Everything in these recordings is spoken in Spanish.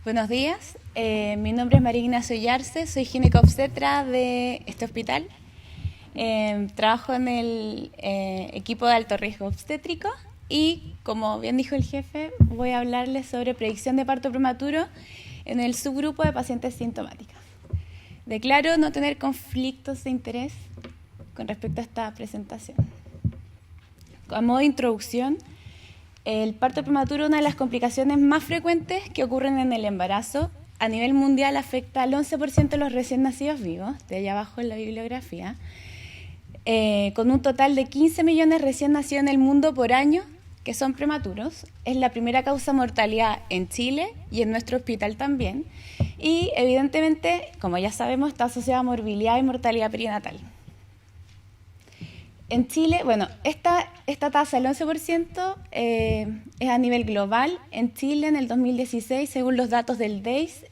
Buenos días, mi nombre es María Ignacio Yarse, soy ginecobstetra de este hospital. Trabajo en el equipo de alto riesgo obstétrico y, como bien dijo el jefe, voy a hablarles sobre predicción de parto prematuro en el subgrupo de pacientes sintomáticas. Declaro no tener conflictos de interés con respecto a esta presentación. A modo de introducción, el parto prematuro es una de las complicaciones más frecuentes que ocurren en el embarazo. A nivel mundial afecta al 11% de los recién nacidos vivos, de allá abajo en la bibliografía, con un total de 15 millones recién nacidos en el mundo por año que son prematuros. Es la primera causa de mortalidad en Chile y en nuestro hospital también. Y evidentemente, como ya sabemos, está asociada a morbilidad y mortalidad perinatal. En Chile, bueno, esta tasa del 11% es a nivel global. En Chile, en el 2016, según los datos del DEIS,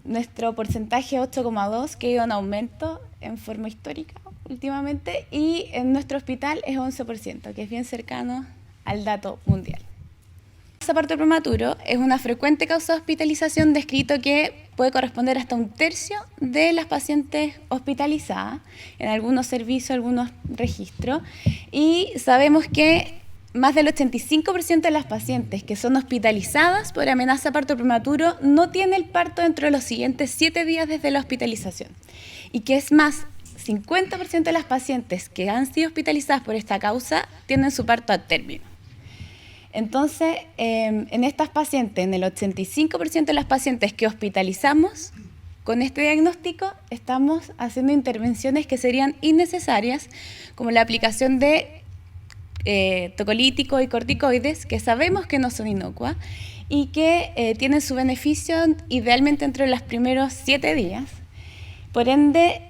nuestro porcentaje es 8,2, que ha ido en aumento en forma histórica últimamente, y en nuestro hospital es 11%, que es bien cercano al dato mundial. El parto prematuro es una frecuente causa de hospitalización, descrito que puede corresponder hasta un tercio de las pacientes hospitalizadas en algunos servicios, algunos registros, y sabemos que más del 85% de las pacientes que son hospitalizadas por amenaza de parto prematuro no tiene el parto dentro de los siguientes 7 días desde la hospitalización, y que es más, 50% de las pacientes que han sido hospitalizadas por esta causa tienen su parto a término. Entonces, en estas pacientes, en el 85% de las pacientes que hospitalizamos, con este diagnóstico estamos haciendo intervenciones que serían innecesarias, como la aplicación de tocolíticos y corticoides, que sabemos que no son inocuas y que tienen su beneficio idealmente entre los primeros 7 días. Por ende,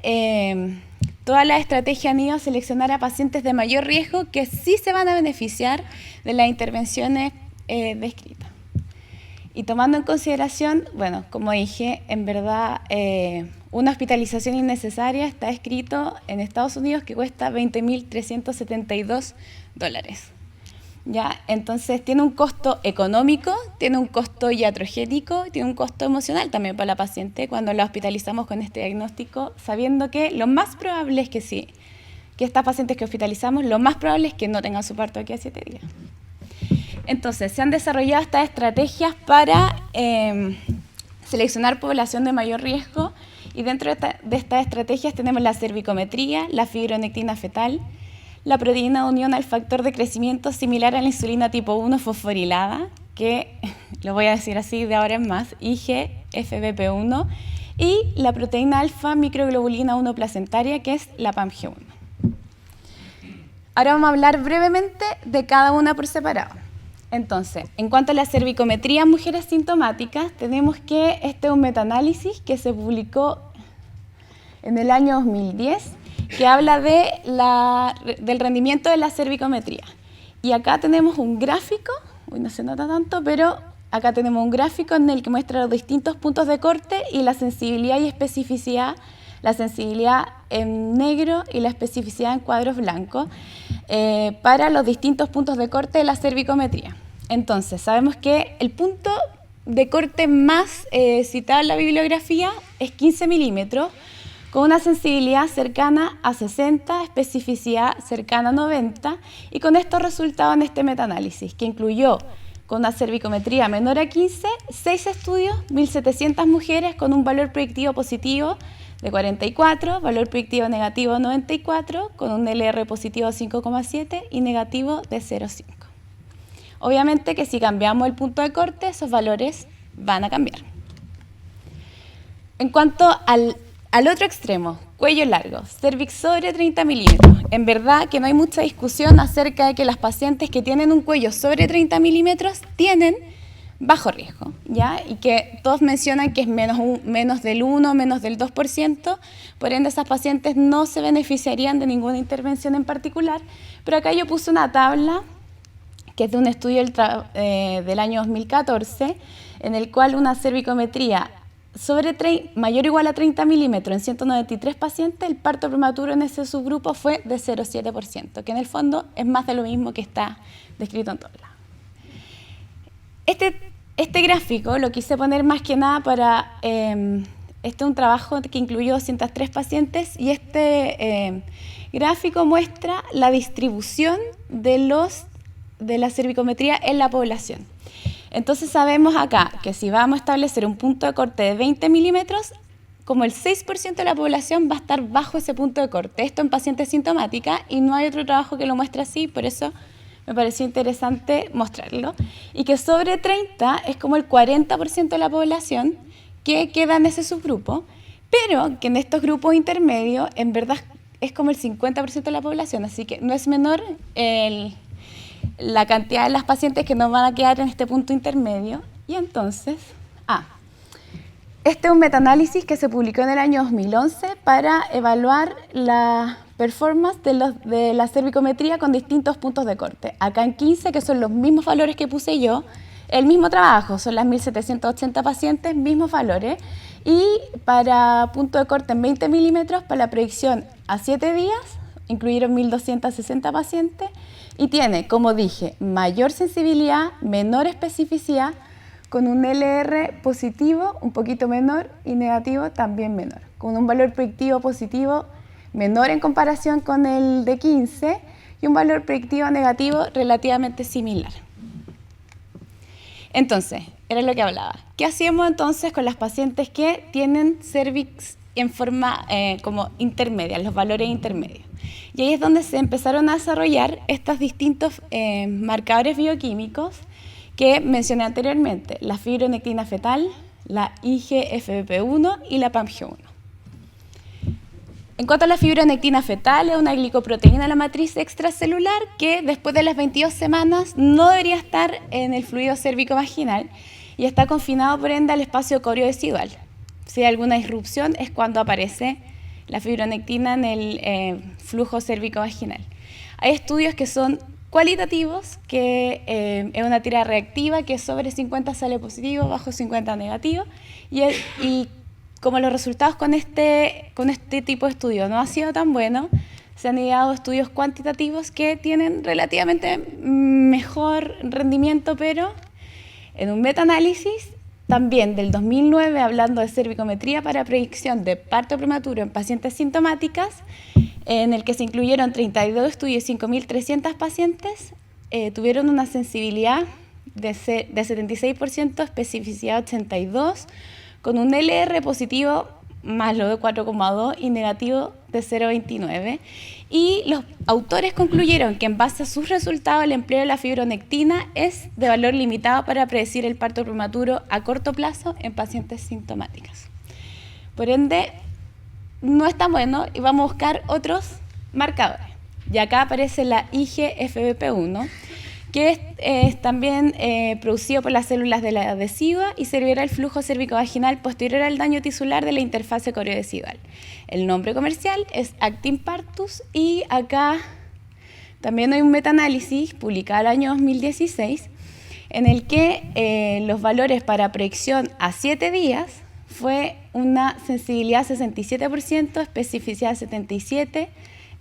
todas las estrategias han ido a seleccionar a pacientes de mayor riesgo que sí se van a beneficiar de las intervenciones descritas. Y tomando en consideración, bueno, como dije, en verdad una hospitalización innecesaria está escrito en Estados Unidos que cuesta $20.372. ¿Ya? Entonces tiene un costo económico, tiene un costo iatrogénico, tiene un costo emocional también para la paciente cuando la hospitalizamos con este diagnóstico, sabiendo que lo más probable es que sí, que estas pacientes que hospitalizamos, lo más probable es que no tengan su parto aquí a 7 días. Entonces, se han desarrollado estas estrategias para seleccionar población de mayor riesgo, y dentro de estas estrategias tenemos la cervicometría, la fibronectina fetal, la proteína de unión al factor de crecimiento similar a la insulina tipo 1 fosforilada, que lo voy a decir así de ahora en más, IGFBP1, y la proteína alfa microglobulina 1 placentaria, que es la PAMG1. Ahora vamos a hablar brevemente de cada una por separado. Entonces, en cuanto a la cervicometría en mujeres sintomáticas, tenemos que este es un metaanálisis que se publicó en el año 2010, que habla del rendimiento de la cervicometría. Y acá tenemos un gráfico, no se nota tanto, pero acá tenemos un gráfico en el que muestra los distintos puntos de corte y la sensibilidad y especificidad, la sensibilidad en negro y la especificidad en cuadros blancos, para los distintos puntos de corte de la cervicometría. Entonces, sabemos que el punto de corte más citado en la bibliografía es 15 milímetros, con una sensibilidad cercana a 60, especificidad cercana a 90, y con estos resultados en este metaanálisis, que incluyó con una cervicometría menor a 15, 6 estudios, 1.700 mujeres con un valor predictivo positivo de 44, valor predictivo negativo 94, con un LR positivo 5,7 y negativo de 0,5. Obviamente que si cambiamos el punto de corte, esos valores van a cambiar. En cuanto al otro extremo, cuello largo, cervix sobre 30 milímetros. En verdad que no hay mucha discusión acerca de que las pacientes que tienen un cuello sobre 30 milímetros tienen bajo riesgo, ¿ya? Y que todos mencionan que es menos del 1, menos del 2%, por ende esas pacientes no se beneficiarían de ninguna intervención en particular, pero acá yo puse una tabla que es de un estudio del año 2014, en el cual una cervicometría mayor o igual a 30 milímetros en 193 pacientes, el parto prematuro en ese subgrupo fue de 0,7%, que en el fondo es más de lo mismo que está descrito en todos lados. este gráfico lo quise poner más que nada para... este es un trabajo que incluyó 203 pacientes y este gráfico muestra la distribución de la cervicometría en la población. Entonces sabemos acá que si vamos a establecer un punto de corte de 20 milímetros, como el 6% de la población va a estar bajo ese punto de corte. Esto en pacientes sintomáticas y no hay otro trabajo que lo muestre así, por eso me pareció interesante mostrarlo. Y que sobre 30 es como el 40% de la población que queda en ese subgrupo, pero que en estos grupos intermedios en verdad es como el 50% de la población, así que no es menor la cantidad de las pacientes que no van a quedar en este punto intermedio. Y entonces, este es un metaanálisis que se publicó en el año 2011 para evaluar la performance de la cervicometría con distintos puntos de corte. Acá en 15, que son los mismos valores que puse yo, el mismo trabajo, son las 1.780 pacientes, mismos valores, y para punto de corte en 20 milímetros, para la predicción a 7 días, incluyeron 1.260 pacientes, y tiene, como dije, mayor sensibilidad, menor especificidad, con un LR positivo un poquito menor y negativo también menor, con un valor predictivo positivo menor en comparación con el de 15 y un valor predictivo negativo relativamente similar. Entonces, era lo que hablaba. ¿Qué hacíamos entonces con las pacientes que tienen cervix en forma como intermedia, los valores intermedios? Y ahí es donde se empezaron a desarrollar estos distintos marcadores bioquímicos que mencioné anteriormente, la fibronectina fetal, la IGFBP1 y la PAMG1. En cuanto a la fibronectina fetal, es una glicoproteína de la matriz extracelular que después de las 22 semanas no debería estar en el fluido cérvico-vaginal y está confinado por ende al espacio coriodecidual. Si hay alguna disrupción es cuando aparece la fibronectina en el flujo cérvico-vaginal. Hay estudios que son cualitativos, que es una tira reactiva que sobre 50 sale positivo, bajo 50 negativo, y como los resultados con este tipo de estudio no ha sido tan bueno, se han ideado estudios cuantitativos que tienen relativamente mejor rendimiento, pero en un metaanálisis también del 2009, hablando de cervicometría para predicción de parto prematuro en pacientes sintomáticas, en el que se incluyeron 32 estudios y 5.300 pacientes, tuvieron una sensibilidad de 76%, especificidad 82%, con un LR positivo más lo de 4,2 y negativo de 0,29. Y los autores concluyeron que en base a sus resultados el empleo de la fibronectina es de valor limitado para predecir el parto prematuro a corto plazo en pacientes sintomáticas. Por ende, no es tan bueno y vamos a buscar otros marcadores. Y acá aparece la IGFBP1, que es también producido por las células de la adhesiva y servirá el flujo cérvico-vaginal posterior al daño tisular de la interfase coriodecidual. El nombre comercial es Actimpartus y acá también hay un metaanálisis publicado el año 2016 en el que los valores para predicción a 7 días fue una sensibilidad 67%, especificidad 77%,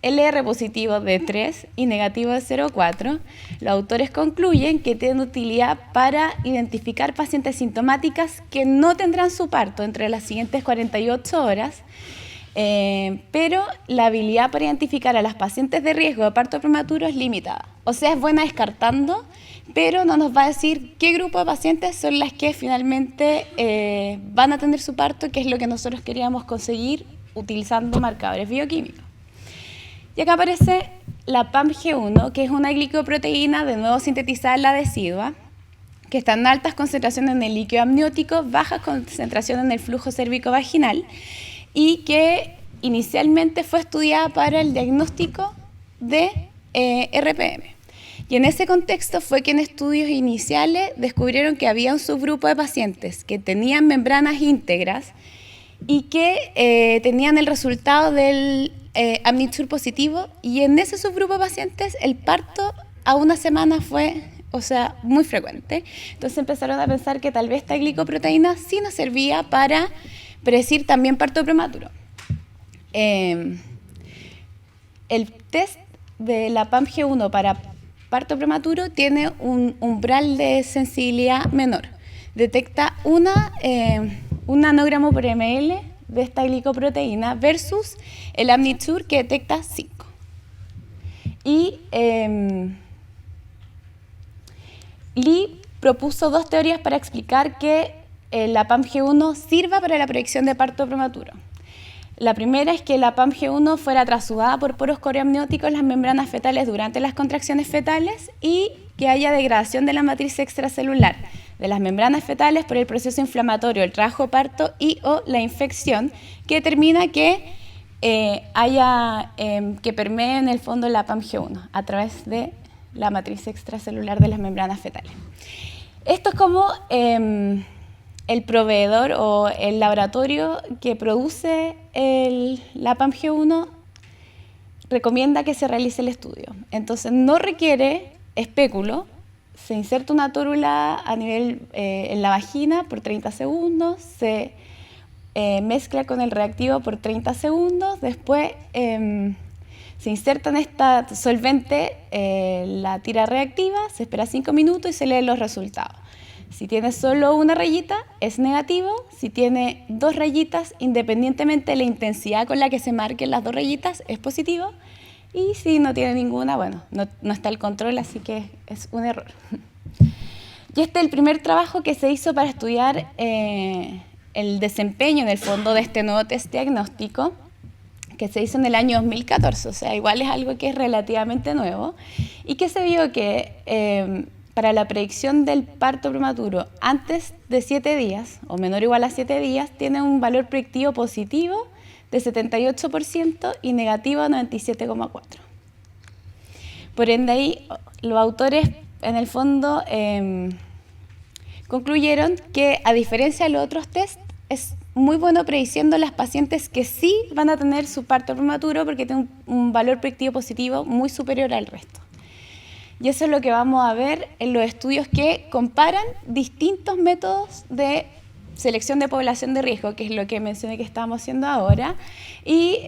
LR positivo de 3 y negativo de 0,4. Los autores concluyen que tienen utilidad para identificar pacientes sintomáticas que no tendrán su parto entre las siguientes 48 horas, pero la habilidad para identificar a las pacientes de riesgo de parto prematuro es limitada. O sea, es buena descartando, pero no nos va a decir qué grupo de pacientes son las que finalmente van a tener su parto, que es lo que nosotros queríamos conseguir utilizando marcadores bioquímicos. Y acá aparece la PAMG1, que es una glicoproteína de nuevo sintetizada en la adhesiva, que está en altas concentraciones en el líquido amniótico, bajas concentraciones en el flujo cérvico-vaginal, y que inicialmente fue estudiada para el diagnóstico de RPM. Y en ese contexto fue que en estudios iniciales descubrieron que había un subgrupo de pacientes que tenían membranas íntegras y que tenían el resultado del Amniture positivo, y en ese subgrupo de pacientes el parto a una semana fue, muy frecuente. Entonces empezaron a pensar que tal vez esta glicoproteína sí nos servía para predecir también parto prematuro. El test de la PAMG1 para parto prematuro tiene un umbral de sensibilidad menor, detecta un nanogramo por ml de esta glicoproteína versus el Amniture, que detecta 5. Y Lee propuso 2 teorías para explicar que la PAMG1 sirva para la predicción de parto prematuro. La primera es que la PAMG1 fuera trasudada por poros coreamnióticos en las membranas fetales durante las contracciones fetales y que haya degradación de la matriz extracelular de las membranas fetales por el proceso inflamatorio, el trabajo de parto y o la infección, que determina que que permee en el fondo la PAMG1 a través de la matriz extracelular de las membranas fetales. Esto es como el proveedor o el laboratorio que produce la PAMG1 recomienda que se realice el estudio. Entonces no requiere espéculo, se inserta una tórula a nivel en la vagina por 30 segundos, se mezcla con el reactivo por 30 segundos, después se inserta en esta solvente la tira reactiva, se espera 5 minutos y se leen los resultados. Si tiene solo una rayita, es negativo. Si tiene 2 rayitas, independientemente de la intensidad con la que se marquen las 2 rayitas, es positivo. Y si no tiene ninguna, bueno, no está el control, así que es un error. Y este es el primer trabajo que se hizo para estudiar el desempeño, en el fondo, de este nuevo test diagnóstico, que se hizo en el año 2014, o sea, igual es algo que es relativamente nuevo, y que se vio que para la predicción del parto prematuro antes de 7 días, o menor o igual a 7 días, tiene un valor predictivo positivo de 78% y negativo 97,4%. Por ende, ahí los autores, en el fondo, concluyeron que, a diferencia de los otros test, es muy bueno prediciendo las pacientes que sí van a tener su parto prematuro porque tienen un valor predictivo positivo muy superior al resto. Y eso es lo que vamos a ver en los estudios que comparan distintos métodos de selección de población de riesgo, que es lo que mencioné que estábamos haciendo ahora. Y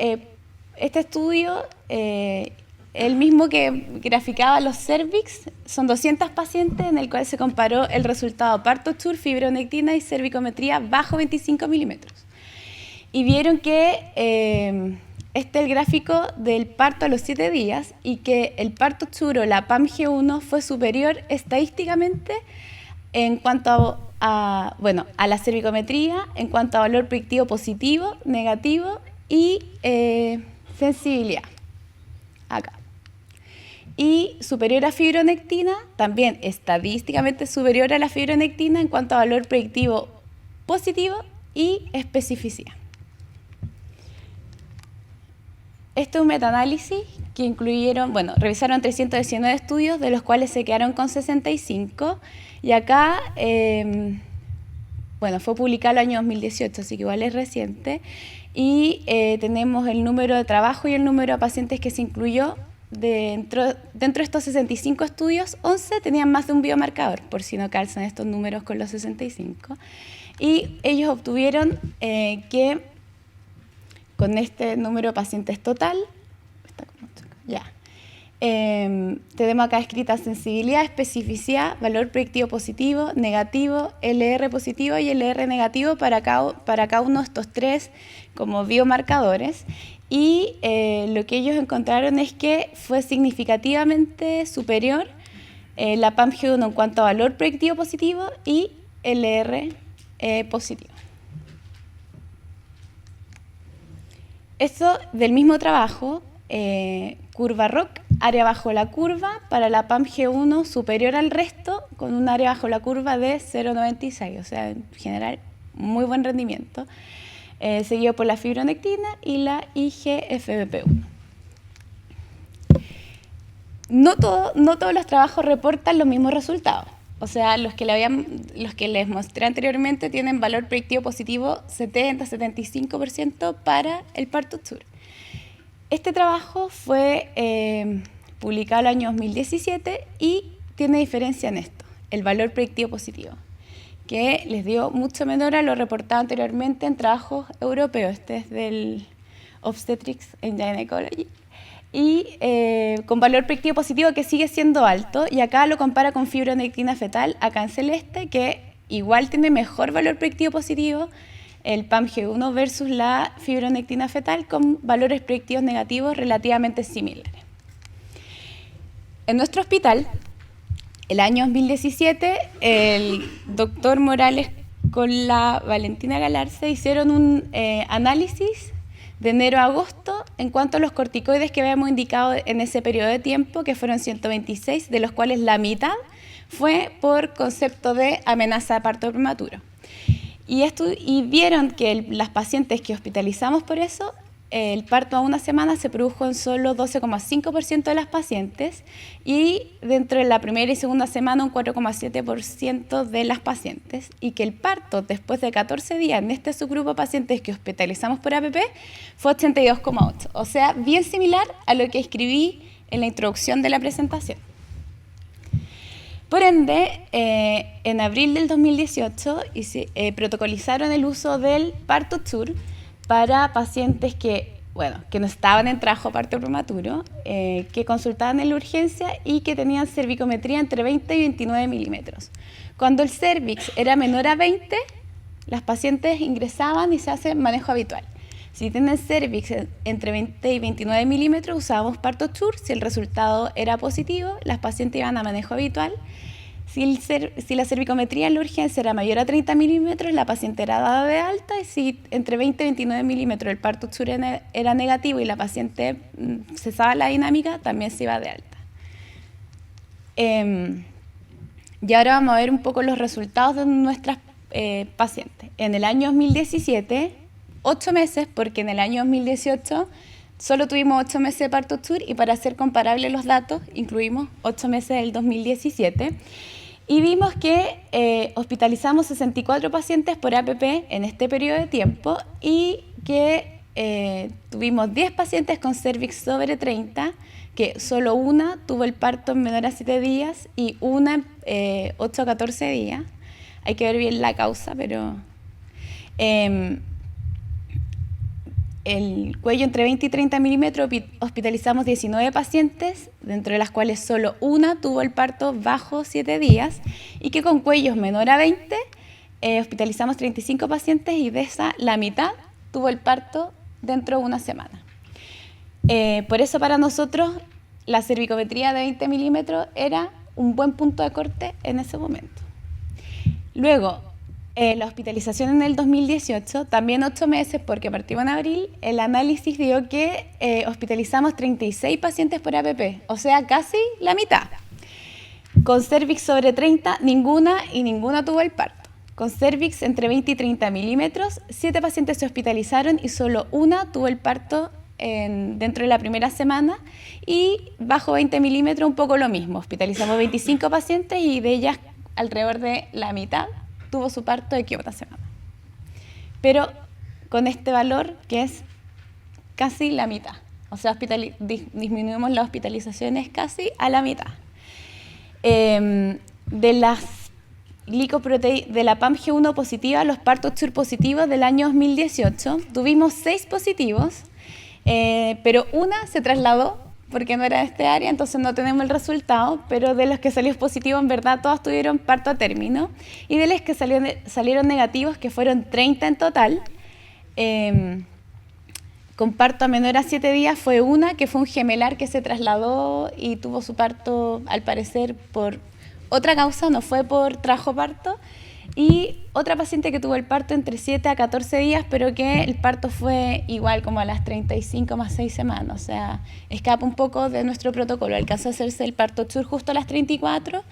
este estudio, el mismo que graficaba los cervix, son 200 pacientes en el cual se comparó el resultado parto-TUR, fibronectina y cervicometría bajo 25 milímetros. Y vieron que este es el gráfico del parto a los 7 días y que el parto TUR o la PAMG1 fue superior estadísticamente en cuanto a la cervicometría, en cuanto a valor predictivo positivo, negativo y sensibilidad. Acá. Y superior a fibronectina, también estadísticamente superior a la fibronectina en cuanto a valor predictivo positivo y especificidad. Este es un metaanálisis que incluyeron, revisaron 319 estudios, de los cuales se quedaron con 65, y acá, fue publicado el año 2018, así que igual es reciente, y tenemos el número de trabajo y el número de pacientes que se incluyó. Dentro de estos 65 estudios, 11 tenían más de un biomarcador, por si no calzan estos números con los 65, y ellos obtuvieron que con este número de pacientes total, tenemos acá escrita sensibilidad, especificidad, valor predictivo positivo, negativo, LR positivo y LR negativo para cada uno de estos 3 como biomarcadores. Y lo que ellos encontraron es que fue significativamente superior la PAMG1 en cuanto a valor predictivo positivo y LR positivo. Esto del mismo trabajo, curva ROC, área bajo la curva, para la PAMG1 superior al resto, con un área bajo la curva de 0,96, o sea, en general, muy buen rendimiento, seguido por la fibronectina y la IGFBP1. No todos los trabajos reportan los mismos resultados. O sea, los que les mostré anteriormente tienen valor predictivo positivo 70-75% para el parto TUR. Este trabajo fue publicado el año 2017 y tiene diferencia en esto, el valor predictivo positivo, que les dio mucho menor a lo reportado anteriormente en trabajos europeos. Este es del Obstetrics and Gynecology. Y con valor predictivo positivo que sigue siendo alto, y acá lo compara con fibronectina fetal, acá en celeste, que igual tiene mejor valor predictivo positivo el PAM-G1 versus la fibronectina fetal con valores predictivos negativos relativamente similares. En nuestro hospital, el año 2017, el doctor Morales con la Valentina Galarza hicieron un análisis de enero a agosto en cuanto a los corticoides que habíamos indicado en ese periodo de tiempo, que fueron 126, de los cuales la mitad fue por concepto de amenaza de parto prematuro. Y vieron que las pacientes que hospitalizamos por eso, el parto a una semana se produjo en solo 12,5% de las pacientes y dentro de la primera y segunda semana un 4,7% de las pacientes, y que el parto después de 14 días en este subgrupo de pacientes que hospitalizamos por APP fue 82,8%, o sea, bien similar a lo que escribí en la introducción de la presentación. Por ende, en abril del 2018 protocolizaron el uso del parto TUR para pacientes que no estaban en trabajo parto prematuro, que consultaban en la urgencia y que tenían cervicometría entre 20 y 29 milímetros. Cuando el cervix era menor a 20, las pacientes ingresaban y se hace manejo habitual. Si tienen cervix entre 20 y 29 milímetros, usábamos parto TUR. Si el resultado era positivo, las pacientes iban a manejo habitual. Si la cervicometría en la urgencia era mayor a 30 milímetros, la paciente era dada de alta, y si entre 20 y 29 milímetros el parto TUR era negativo y la paciente cesaba la dinámica, también se iba de alta. Y ahora vamos a ver un poco los resultados de nuestras pacientes. En el año 2017, 8 meses, porque en el año 2018 solo tuvimos 8 meses de parto TUR, y para hacer comparables los datos incluimos 8 meses del 2017. Y vimos que hospitalizamos 64 pacientes por APP en este periodo de tiempo, y que tuvimos 10 pacientes con cervix sobre 30, que solo una tuvo el parto en menor a 7 días y una en 8 a 14 días. Hay que ver bien la causa, pero el cuello entre 20 y 30 milímetros hospitalizamos 19 pacientes, dentro de las cuales solo una tuvo el parto bajo 7 días, y que con cuellos menor a 20 hospitalizamos 35 pacientes, y de esa la mitad tuvo el parto dentro de una semana. Por eso para nosotros la cervicometría de 20 milímetros era un buen punto de corte en ese momento. Luego, la hospitalización en el 2018, también 8 meses porque partimos en abril, el análisis dio que hospitalizamos 36 pacientes por APP, o sea, casi la mitad. Con cervix sobre 30, ninguna tuvo el parto. Con cervix entre 20 y 30 milímetros, 7 pacientes se hospitalizaron y solo una tuvo el parto dentro de la primera semana, y bajo 20 milímetros un poco lo mismo. Hospitalizamos 25 pacientes y de ellas alrededor de la mitad tuvo su parto de aquí a una semana. Pero con este valor que es casi la mitad. O sea, disminuimos las hospitalizaciones casi a la mitad. De la PAM-G1 positiva, los partos TUR positivos del año 2018, tuvimos 6 positivos, pero una se trasladó porque no era de este área, entonces no tenemos el resultado, pero de los que salió positivo, en verdad, todas tuvieron parto a término, y de los que salieron negativos, que fueron 30 en total, con parto a menor a 7 días, fue una que fue un gemelar que se trasladó y tuvo su parto, al parecer, por otra causa, no fue por trajo parto, y otra paciente que tuvo el parto entre 7 a 14 días, pero que el parto fue igual como a las 35 más 6 semanas, o sea, escapa un poco de nuestro protocolo. Alcanzó a hacerse el parto TUR justo a las 34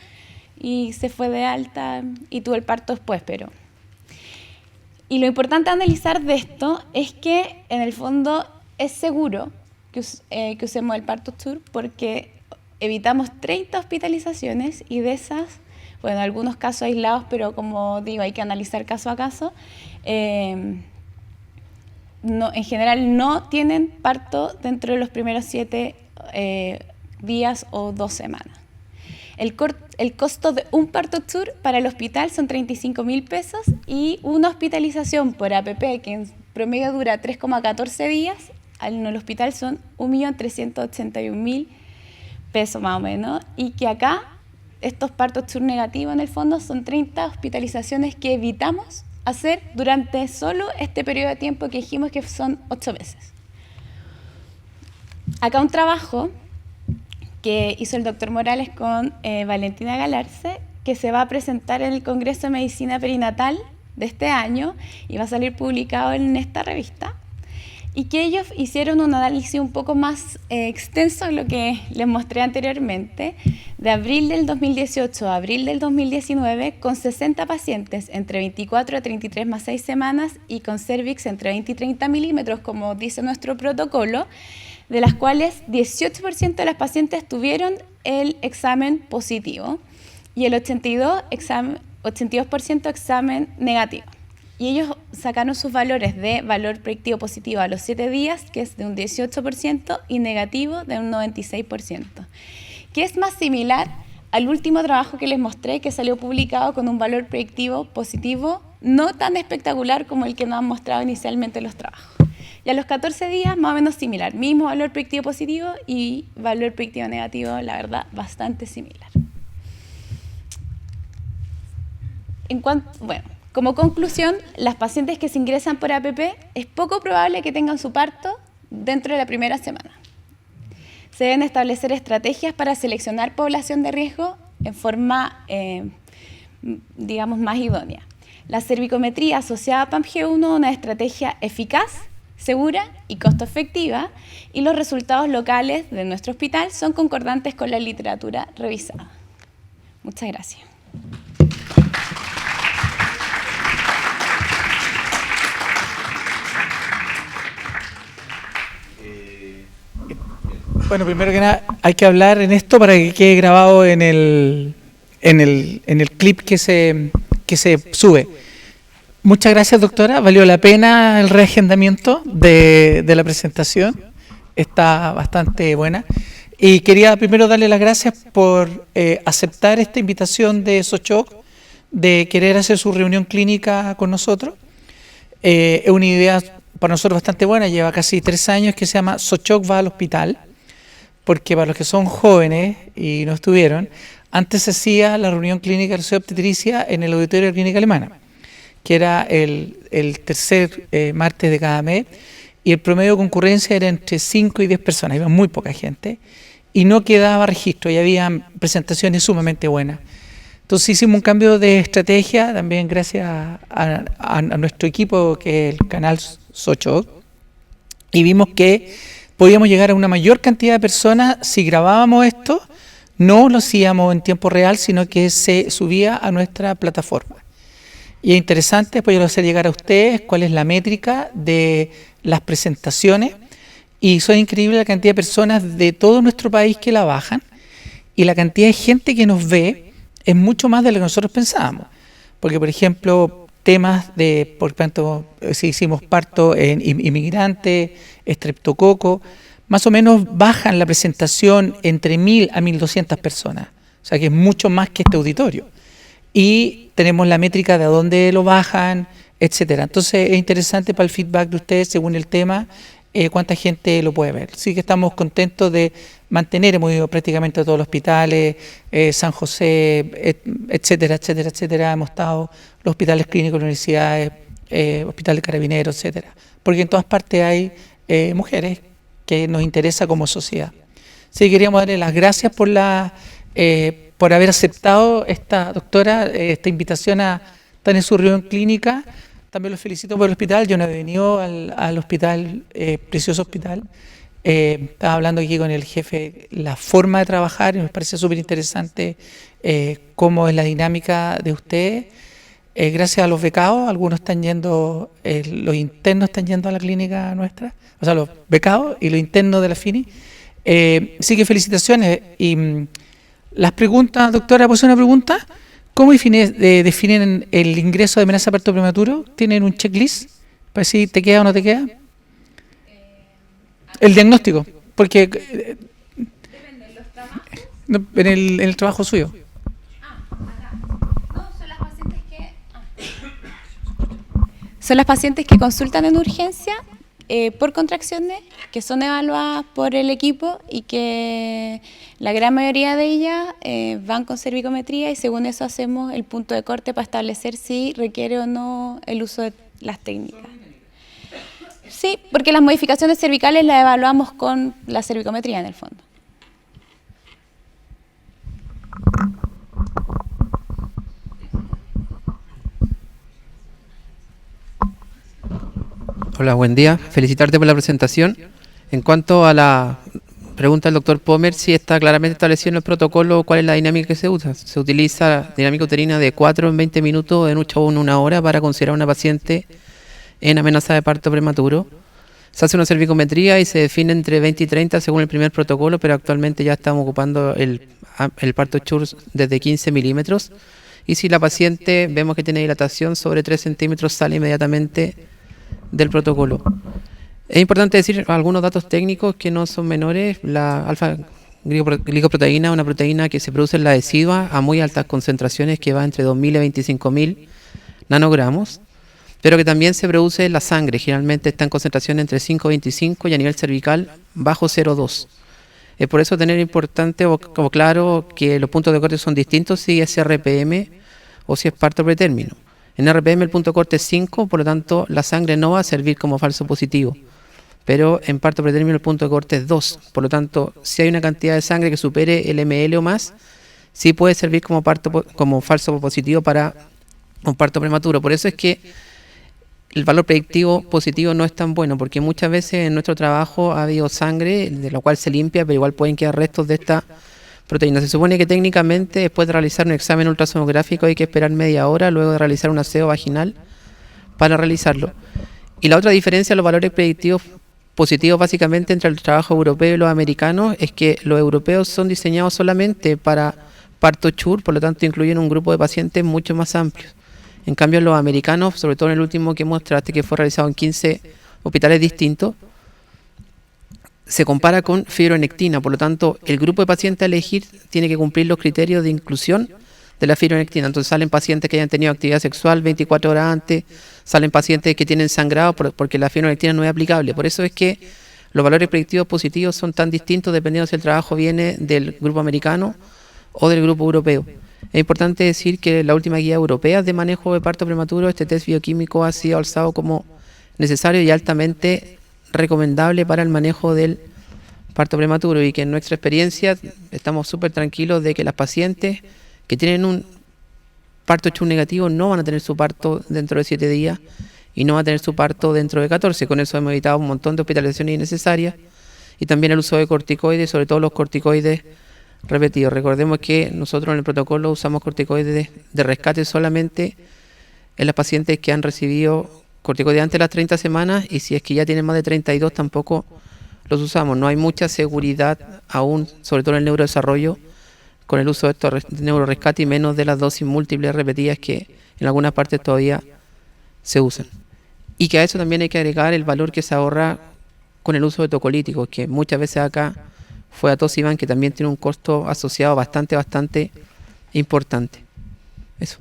y se fue de alta y tuvo el parto después, pero... Y lo importante a analizar de esto es que en el fondo es seguro que usemos el parto TUR, porque evitamos 30 hospitalizaciones, y de esas, bueno, algunos casos aislados, pero como digo, hay que analizar caso a caso. En general no tienen parto dentro de los primeros 7 días o 2 semanas. El costo de un parto TUR para el hospital son 35.000 pesos, y una hospitalización por APP, que en promedio dura 3,14 días, en el hospital son 1.381.000 pesos más o menos, y que acá estos partos TUR negativos en el fondo son 30 hospitalizaciones que evitamos hacer durante solo este periodo de tiempo que dijimos que son 8 meses. Acá un trabajo que hizo el doctor Morales con Valentina Galarce, que se va a presentar en el Congreso de Medicina Perinatal de este año y va a salir publicado en esta revista, y que ellos hicieron un análisis un poco más extenso de lo que les mostré anteriormente, de abril del 2018 a abril del 2019, con 60 pacientes entre 24 a 33 más 6 semanas y con cervix entre 20 y 30 milímetros, como dice nuestro protocolo, de las cuales 18% de las pacientes tuvieron el examen positivo y el 82% examen negativo. Y ellos sacaron sus valores de valor predictivo positivo a los 7 días, que es de un 18%, y negativo de un 96%, que es más similar al último trabajo que les mostré, que salió publicado con un valor predictivo positivo no tan espectacular como el que nos han mostrado inicialmente los trabajos. Y a los 14 días, más o menos similar, mismo valor predictivo positivo y valor predictivo negativo, la verdad, bastante similar. Como conclusión, las pacientes que se ingresan por APP es poco probable que tengan su parto dentro de la primera semana. Se deben establecer estrategias para seleccionar población de riesgo en forma, digamos, más idónea. La cervicometría asociada a PAMG1 es una estrategia eficaz, segura y costo efectiva, y los resultados locales de nuestro hospital son concordantes con la literatura revisada. Muchas gracias. Bueno, primero que nada hay que hablar en esto para que quede grabado en el clip que se sube. Muchas gracias, doctora. Valió la pena el reagendamiento de la presentación. Está bastante buena. Y quería primero darle las gracias por aceptar esta invitación de Sochoc, de querer hacer su reunión clínica con nosotros. Es una idea para nosotros bastante buena, lleva casi 3 años, que se llama Sochoc va al hospital, porque para los que son jóvenes y no estuvieron, antes se hacía la reunión clínica de obstetricia en el auditorio de la Clínica Alemana, que era el tercer martes de cada mes, y el promedio de concurrencia era entre 5 y 10 personas, iba muy poca gente, y no quedaba registro, y había presentaciones sumamente buenas. Entonces hicimos un cambio de estrategia, también gracias a nuestro equipo, que es el canal Sochoc, y vimos que podíamos llegar a una mayor cantidad de personas si grabábamos esto, no lo hacíamos en tiempo real, sino que se subía a nuestra plataforma. Y es interesante, después yo lo voy a hacer llegar a ustedes, cuál es la métrica de las presentaciones, y son increíbles la cantidad de personas de todo nuestro país que la bajan, y la cantidad de gente que nos ve es mucho más de lo que nosotros pensábamos. Porque, por ejemplo, temas de, por tanto, si hicimos parto en inmigrantes, estreptococo, más o menos bajan la presentación entre 1.000 a 1.200 personas. O sea que es mucho más que este auditorio. Y tenemos la métrica de a dónde lo bajan, etcétera. Entonces es interesante para el feedback de ustedes, según el tema, cuánta gente lo puede ver. Sí que estamos contentos de mantener, hemos ido prácticamente a todos los hospitales, San José, etcétera, etcétera, etcétera. Hemos estado los hospitales clínicos, universidades, hospitales carabineros, etcétera. Porque en todas partes hay mujeres que nos interesa como sociedad. Sí, queríamos darle las gracias por haber aceptado esta doctora, esta invitación a estar en su reunión clínica. También los felicito por el hospital. Yo no he venido al hospital, precioso hospital. Estaba hablando aquí con el jefe, la forma de trabajar, y me parece súper interesante cómo es la dinámica de ustedes. Gracias a los becados, algunos están yendo, los internos están yendo a la clínica nuestra, o sea, los becados y los internos de la FINI. Sí que felicitaciones. Y las preguntas, doctora, ¿puedo hacer una pregunta? ¿Cómo definen el ingreso de amenaza de parto prematuro? ¿Tienen un checklist para si te queda o no te queda? El diagnóstico, porque Depende de los trabajos. en el trabajo suyo. No, son las pacientes que consultan en urgencia por contracciones que son evaluadas por el equipo y que la gran mayoría de ellas van con cervicometría y según eso hacemos el punto de corte para establecer si requiere o no el uso de las técnicas. Sí, porque las modificaciones cervicales las evaluamos con la cervicometría en el fondo. Hola, buen día. Felicitarte por la presentación. En cuanto a la pregunta del doctor Pomer, si está claramente establecido en el protocolo cuál es la dinámica que se usa. Se utiliza dinámica uterina de 4 en 20 minutos en un chabón 1 hora para considerar a una paciente en amenaza de parto prematuro. Se hace una cervicometría y se define entre 20 y 30 según el primer protocolo, pero actualmente ya estamos ocupando el parto Schurz desde 15 milímetros. Y si la paciente vemos que tiene dilatación sobre 3 centímetros, sale inmediatamente del protocolo. Es importante decir algunos datos técnicos que no son menores. La alfa-glicoproteína es una proteína que se produce en la decidua a muy altas concentraciones, que va entre 2.000 y 25.000 nanogramos, pero que también se produce en la sangre. Generalmente está en concentración entre 5,25 y a nivel cervical bajo 0,2. Es por eso tener importante como claro que los puntos de corte son distintos si es RPM o si es parto pretérmino. En RPM el punto de corte es 5, por lo tanto la sangre no va a servir como falso positivo. Pero en parto pretérmino el punto de corte es 2, por lo tanto si hay una cantidad de sangre que supere el ml o más, sí puede servir como falso positivo para un parto prematuro. Por eso es que el valor predictivo positivo no es tan bueno, porque muchas veces en nuestro trabajo ha habido sangre, de la cual se limpia, pero igual pueden quedar restos de esta proteína. Se supone que técnicamente después de realizar un examen ultrasonográfico hay que esperar media hora luego de realizar un aseo vaginal para realizarlo. Y la otra diferencia, los valores predictivos positivos básicamente entre el trabajo europeo y los americanos, es que los europeos son diseñados solamente para parto Schurz, por lo tanto incluyen un grupo de pacientes mucho más amplios. En cambio los americanos, sobre todo en el último que mostraste, que fue realizado en 15 hospitales distintos, se compara con fibronectina, por lo tanto el grupo de pacientes a elegir tiene que cumplir los criterios de inclusión de la fibronectina. Entonces salen pacientes que hayan tenido actividad sexual 24 horas antes, salen pacientes que tienen sangrado porque la fibronectina no es aplicable. Por eso es que los valores predictivos positivos son tan distintos dependiendo si el trabajo viene del grupo americano o del grupo europeo. Es importante decir que la última guía europea de manejo de parto prematuro, este test bioquímico ha sido alzado como necesario y altamente recomendable para el manejo del parto prematuro, y que en nuestra experiencia estamos súper tranquilos de que las pacientes que tienen un parto Schurz negativo no van a tener su parto dentro de 7 días y no van a tener su parto dentro de 14. Con eso hemos evitado un montón de hospitalizaciones innecesarias y también el uso de corticoides, sobre todo los corticoides repetidos. Recordemos que nosotros en el protocolo usamos corticoides de rescate solamente en las pacientes que han recibido corticoides antes de las 30 semanas, y si es que ya tienen más de 32 tampoco los usamos. No hay mucha seguridad aún, sobre todo en el neurodesarrollo, con el uso de estos neurorescate, y menos de las dosis múltiples repetidas que en algunas partes todavía se usan. Y que a eso también hay que agregar el valor que se ahorra con el uso de tocolíticos, que muchas veces acá fue Atosiban, que también tiene un costo asociado bastante importante. Eso.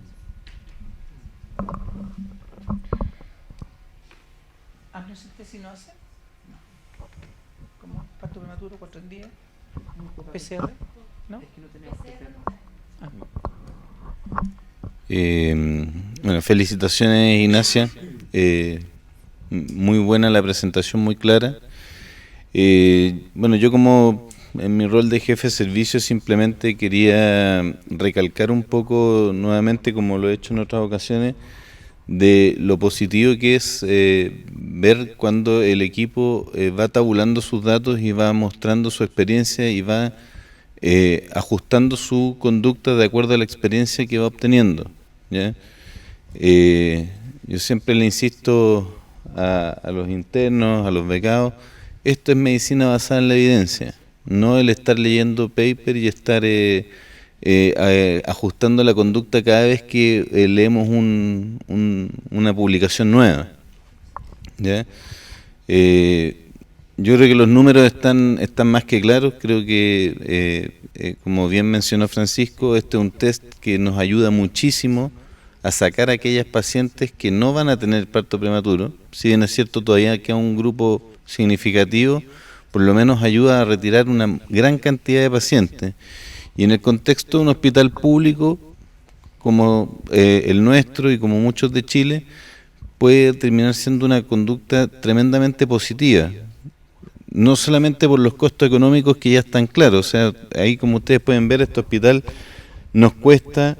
¿Amniocentesis no hace? No. ¿Como parto prematuro, 4 en 10? ¿PCR? ¿No? Bueno, felicitaciones, Ignacia. Muy buena la presentación, muy clara. Bueno, yo como en mi rol de jefe de servicio simplemente quería recalcar un poco nuevamente, como lo he hecho en otras ocasiones, de lo positivo que es ver cuando el equipo va tabulando sus datos y va mostrando su experiencia y va ajustando su conducta de acuerdo a la experiencia que va obteniendo, ¿ya? Yo siempre le insisto a los internos, a los becados, esto es medicina basada en la evidencia, no el estar leyendo paper y estar ajustando la conducta cada vez que leemos una publicación nueva, ¿ya? Yo creo que los números están más que claros. Creo que, como bien mencionó Francisco, este es un test que nos ayuda muchísimo a sacar a aquellas pacientes que no van a tener parto prematuro. Si bien es cierto, todavía queda un grupo significativo, por lo menos ayuda a retirar una gran cantidad de pacientes. Y en el contexto de un hospital público como el nuestro y como muchos de Chile, puede terminar siendo una conducta tremendamente positiva. No solamente por los costos económicos que ya están claros, o sea, ahí como ustedes pueden ver, este hospital nos cuesta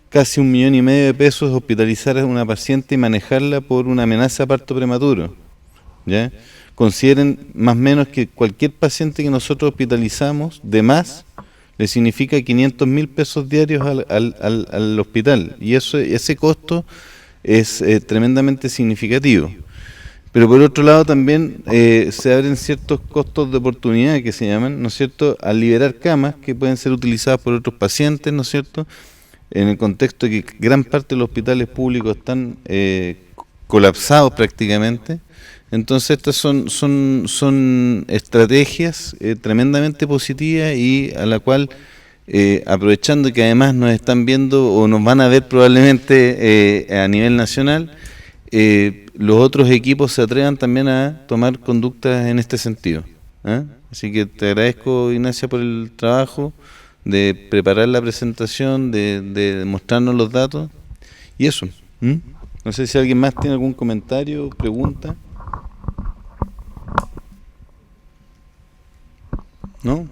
casi 1,5 millones de pesos hospitalizar a una paciente y manejarla por una amenaza de parto prematuro, ¿ya? Consideren más o menos que cualquier paciente que nosotros hospitalizamos de más le significa 500.000 pesos diarios al hospital, y ese costo es tremendamente significativo. Pero por otro lado también se abren ciertos costos de oportunidad que se llaman, ¿no es cierto?, al liberar camas que pueden ser utilizadas por otros pacientes, ¿no es cierto?, en el contexto de que gran parte de los hospitales públicos están colapsados prácticamente. Entonces estas son estrategias tremendamente positivas y a la cual, aprovechando que además nos están viendo o nos van a ver probablemente a nivel nacional, los otros equipos se atrevan también a tomar conductas en este sentido. Así que te agradezco, Ignacia, por el trabajo de preparar la presentación, de mostrarnos los datos y eso. No sé si alguien más tiene algún comentario, pregunta. ¿No?